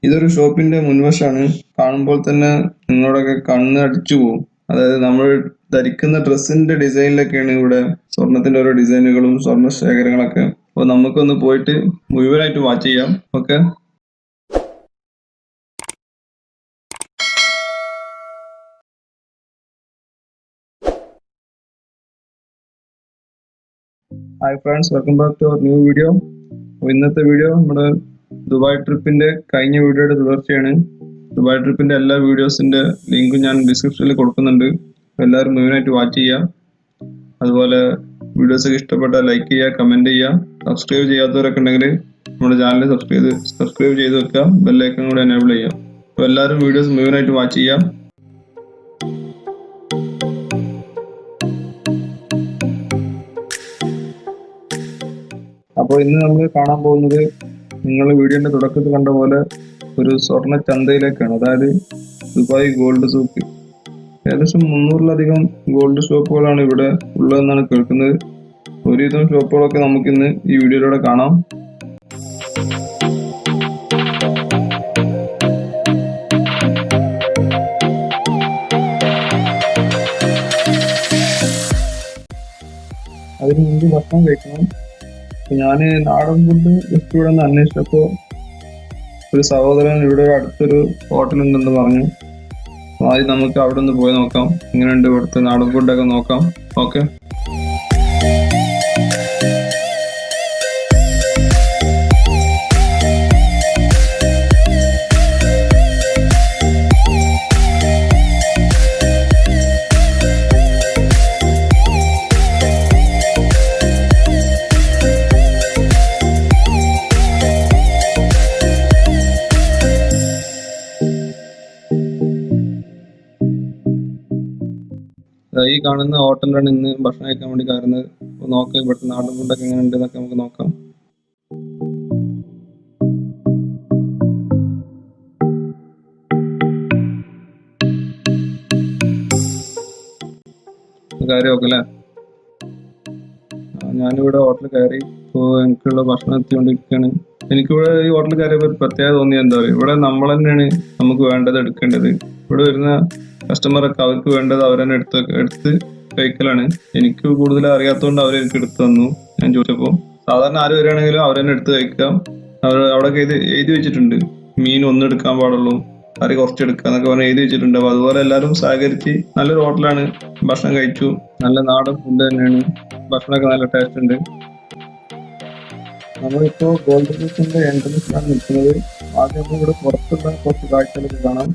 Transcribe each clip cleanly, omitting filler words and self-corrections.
ഇതൊരു ഷോപ്പിന്റെ മുൻവശമാണ്. കാണുമ്പോൾ തന്നെ നിങ്ങളോടൊക്കെ കണ്ണ് അടിച്ചു പോകും. അതായത് നമ്മൾ ധരിക്കുന്ന ഡ്രസ്സിന്റെ ഡിസൈനിലൊക്കെയാണ് ഇവിടെ സ്വർണത്തിന്റെ ഓരോ ഡിസൈനുകളും സ്വർണ്ണ ശേഖരങ്ങളൊക്കെ. അപ്പോൾ നമുക്കൊന്ന് പോയിട്ട് മുഴുവനായിട്ട് വാച്ച് ചെയ്യാം. Okay. Hi friends, welcome back to our new video. ഇന്നത്തെ വീഡിയോ നമ്മുടെ ദുബായ് ട്രിപ്പിന്റെ കഴിഞ്ഞ വീഡിയോയുടെ തുടർച്ചയാണ്. ദുബായ് ട്രിപ്പിന്റെ എല്ലാ വീഡിയോസിന്റെ ലിങ്കും ഞാൻ ഡിസ്ക്രിപ്ഷനിൽ കൊടുക്കുന്നുണ്ട്. എല്ലാവരും മുഴുവനായിട്ട് വാച്ച് ചെയ്യുക. അതുപോലെ വീഡിയോസ് ഒക്കെ ഇഷ്ടപ്പെട്ടാൽ ലൈക്ക് ചെയ്യുക, കമന്റ് ചെയ്യുക. സബ്സ്ക്രൈബ് ചെയ്യാത്തവരൊക്കെ ഉണ്ടെങ്കിൽ നമ്മുടെ ചാനൽ സബ്സ്ക്രൈബ് ചെയ്ത് വെക്കുക, ബെല്ലൈക്കൺ കൂടെ എനേബിൾ ചെയ്യുക. അപ്പോൾ എല്ലാവരും വീഡിയോസ് മുഴുവനായിട്ട് വാച്ച് ചെയ്യുക. അപ്പോൾ ഇന്ന് നമ്മൾ കാണാൻ പോകുന്നത് നിങ്ങൾ വീഡിയോന്റെ തുടക്കത്തിൽ കണ്ട പോലെ ഒരു സ്വർണ്ണ ചന്തയിലേക്കാണ്. അതായത് ദുബായ് ഗോൾഡ് സൂക്ക്. ഏകദേശം 300-ലധികം ഗോൾഡ് ഷോപ്പുകളാണ് ഇവിടെ ഉള്ളതെന്നാണ് കേൾക്കുന്നത്. ഒരുവിധം ഷോപ്പുകളൊക്കെ നമുക്കിന്ന് ഈ വീഡിയോയിലൂടെ കാണാം. അതിന് മുമ്പ് ഭക്ഷണം കഴിക്കണം. ഞാൻ നാടൻ ഫുഡ് ജസ്റ്റ് ഇവിടെ നിന്ന് അന്വേഷിച്ചപ്പോൾ ഒരു സഹോദരൻ ഇവിടെ അടുത്തൊരു ഹോട്ടലുണ്ടെന്ന് പറഞ്ഞു. ആദ്യം നമുക്ക് അവിടെ ഒന്ന് പോയി നോക്കാം, എങ്ങനെയുണ്ട് ഇവിടുത്തെ നാടൻ ഫുഡൊക്കെ നോക്കാം. ഓക്കെ. ഈ കാണുന്ന ഹോട്ടലിലാണ് ഇന്ന് ഭക്ഷണം കഴിക്കാൻ വേണ്ടി കയറുന്നത്. അപ്പോൾ നോക്കാം ഇവിടുത്തെ നാടൻ ഫുഡൊക്കെ എങ്ങനെയുണ്ട് എന്നൊക്കെ നമുക്ക് നോക്കാം. കയറി നോക്കാം അല്ലേ. ഞാനിവിടെ ഹോട്ടലിൽ കയറി. ഇപ്പോൾ എനിക്കുള്ള ഭക്ഷണം എത്തിക്കൊണ്ടിരിക്കുകയാണ്. എനിക്കിവിടെ ഈ ഹോട്ടലിൽ കയറിയപ്പോൾ ഒരു പ്രത്യേകത തോന്നിയത് എന്താ പറയുക, ഇവിടെ നമ്മൾ തന്നെയാണ് നമുക്ക് വേണ്ടത് എടുക്കേണ്ടത്. ഇവിടെ വരുന്ന കസ്റ്റമറൊക്കെ അവർക്ക് വേണ്ടത് അവർ തന്നെ എടുത്ത് കഴിക്കലാണ്. എനിക്ക് കൂടുതൽ അറിയാത്തതുകൊണ്ട് അവർ എനിക്ക് എടുത്തു തന്നു. ഞാൻ ചോദിച്ചപ്പോൾ സാധാരണ ആര് വരികയാണെങ്കിലും അവർ തന്നെ എടുത്ത് കഴിക്കാം. അവിടെ എഴുതി വെച്ചിട്ടുണ്ട്, മീൻ ഒന്നും എടുക്കാൻ പാടുള്ളൂ, കറി കുറച്ചെടുക്കുക എന്നൊക്കെ പറഞ്ഞ് എഴുതി വെച്ചിട്ടുണ്ട്. അപ്പോൾ അതുപോലെ എല്ലാവരും സഹകരിച്ച് നല്ലൊരു ഹോട്ടലാണ്. ഭക്ഷണം കഴിച്ചു. നല്ല നാടൻ ഫുഡ് തന്നെയാണ്. ഭക്ഷണമൊക്കെ നല്ല ടേസ്റ്റ് ഉണ്ട്. നമ്മളിപ്പോൾ ഗോൾഡ് സൂക്കിന്റെ എൻട്രൻസിലാണ് നിൽക്കുന്നത്. ആദ്യം ഇവിടെ പുറത്തുള്ള കുറച്ച് കാഴ്ചകളൊക്കെ കാണാം.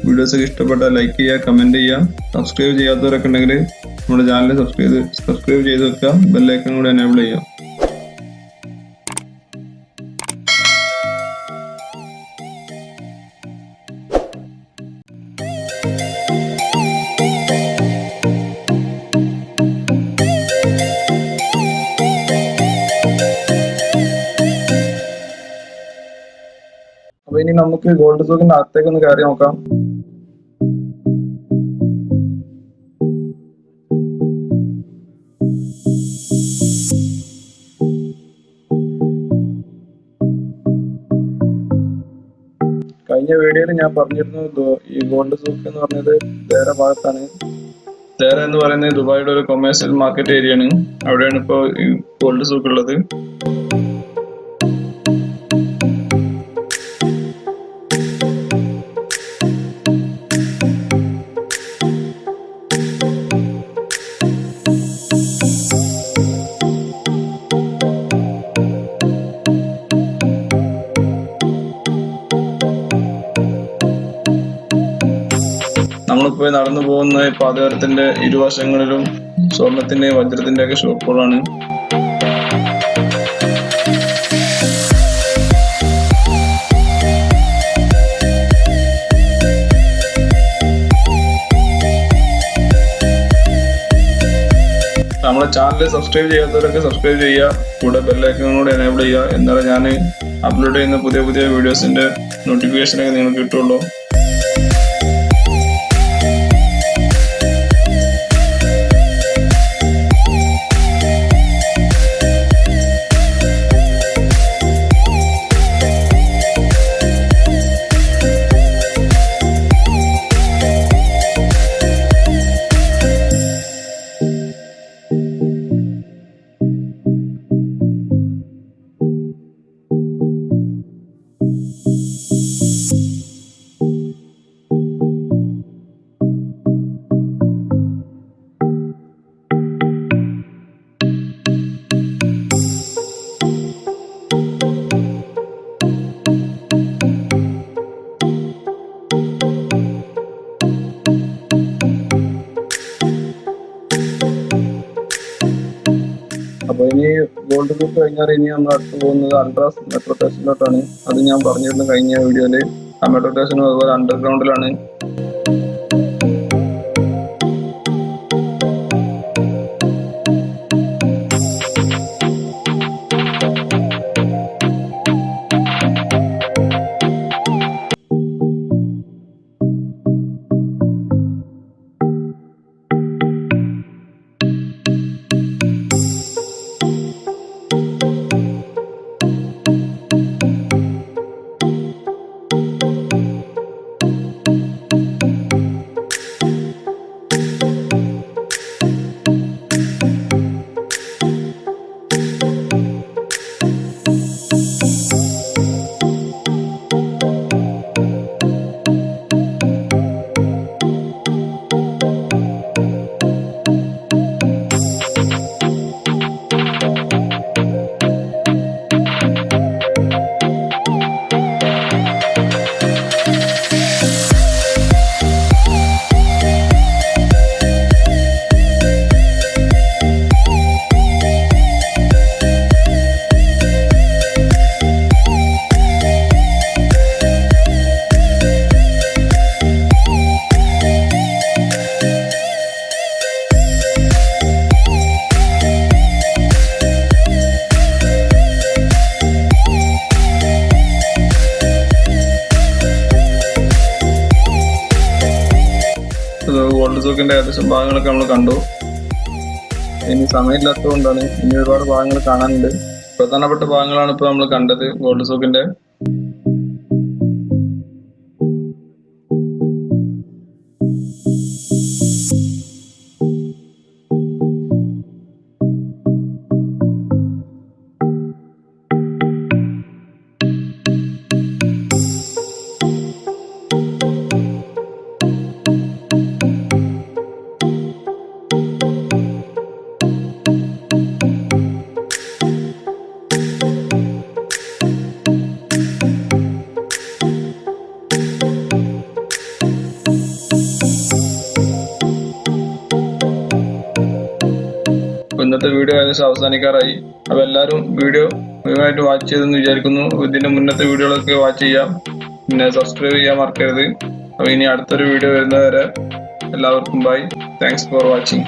വീഡിയോസ് ഒക്കെ ഇഷ്ടപ്പെട്ടാൽ ലൈക്ക് ചെയ്യുക, കമന്റ് ചെയ്യുക. സബ്സ്ക്രൈബ് ചെയ്യാത്തവരൊക്കെ ഉണ്ടെങ്കിൽ നമ്മുടെ ചാനൽ സബ്സ്ക്രൈബ് ചെയ്ത് വെക്കുക, ബെല്ലൈക്കൺ കൂടെ എനേബിൾ ചെയ്യുക. അപ്പൊ ഇനി നമുക്ക് ഗോൾഡ് സൂക്കിന്റെ അകത്തേക്ക് ഒന്ന് കയറി നോക്കാം. കഴിഞ്ഞ വീഡിയോയിൽ ഞാൻ പറഞ്ഞിരുന്നു ഈ ഗോൾഡ് സൂക്ക് എന്ന് പറഞ്ഞത് ദേര ഭാഗത്താണ്. ദേര എന്ന് പറയുന്നത് ദുബായിയുടെ ഒരു കൊമേഴ്സ്യൽ മാർക്കറ്റ് ഏരിയയാണ്. അവിടെയാണ് ഇപ്പോൾ ഈ ഗോൾഡ് സൂക്ക് ഉള്ളത്. നമ്മളിപ്പോ നടന്നു പോകുന്ന പാതയോരത്തിന്റെ ഇരുവശങ്ങളിലും സ്വർണത്തിന്റെ വജ്രത്തിന്റെ ഒക്കെ ഷോപ്പുകളാണ്. ചാനൽ സബ്സ്ക്രൈബ് ചെയ്യാത്തവരൊക്കെ സബ്സ്ക്രൈബ് ചെയ്യുക, കൂടെ ബെല്ലൈക്കൺ കൂടെ എനേബിൾ ചെയ്യുക. എന്നാലും ഞാൻ അപ്ലോഡ് ചെയ്യുന്ന പുതിയ വീഡിയോസിന്റെ നോട്ടിഫിക്കേഷനൊക്കെ നിങ്ങൾക്ക് കിട്ടുള്ളൂ. അപ്പോൾ ഇനി ഗോൾഡ് ഗ്രൂപ്പ് കഴിഞ്ഞാൽ ഇനി നമ്മൾ അടുത്ത് പോകുന്നത് അൾട്രാസ് മെട്രോ സ്റ്റേഷനിലോട്ടാണ്. അത് ഞാൻ പറഞ്ഞിരുന്നു കഴിഞ്ഞ വീഡിയോയിൽ. ആ മെട്രോ സ്റ്റേഷനും അതുപോലെ അണ്ടർഗ്രൗണ്ടിലാണ്. ഗോൾഡ് സൂക്കിന്റെ ഏകദേശം ഭാഗങ്ങളൊക്കെ നമ്മൾ കണ്ടു. ഇനി സമയമില്ലാത്തത് കൊണ്ടാണ്, ഇനി ഒരുപാട് ഭാഗങ്ങൾ കാണാനുണ്ട്. പ്രധാനപ്പെട്ട ഭാഗങ്ങളാണ് ഇപ്പോൾ നമ്മൾ കണ്ടത് ഗോൾഡ് സൂക്കിന്റെ. ഇന്നത്തെ വീഡിയോ ഏകദേശം അവസാനിക്കാറായി. അപ്പോൾ എല്ലാവരും വീഡിയോ മുഴുവനായിട്ട് വാച്ച് ചെയ്തെന്ന് വിചാരിക്കുന്നു. ഇതിന്റെ മുന്നത്തെ വീഡിയോകളൊക്കെ വാച്ച് ചെയ്യാം, പിന്നെ സബ്സ്ക്രൈബ് ചെയ്യാൻ മറക്കരുത്. അപ്പോൾ ഇനി അടുത്തൊരു വീഡിയോ വരുന്നവരെ എല്ലാവർക്കും ബൈ. Thanks for watching.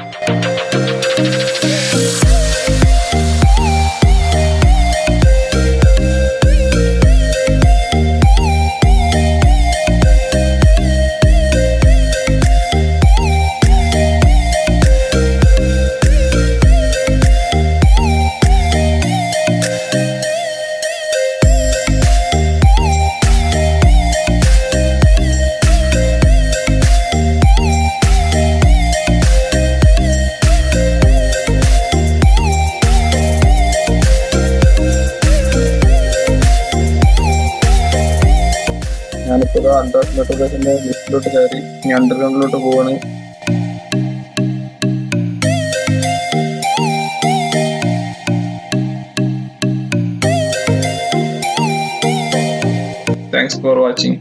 ഞാനിപ്പോൾ അണ്ടർ മെട്രോസിന്റെ ലിസ്റ്റിലോട്ട് കയറി ഇനി അണ്ടർഗ്രൗണ്ടിലോട്ട് പോവാണ്. Thanks for watching.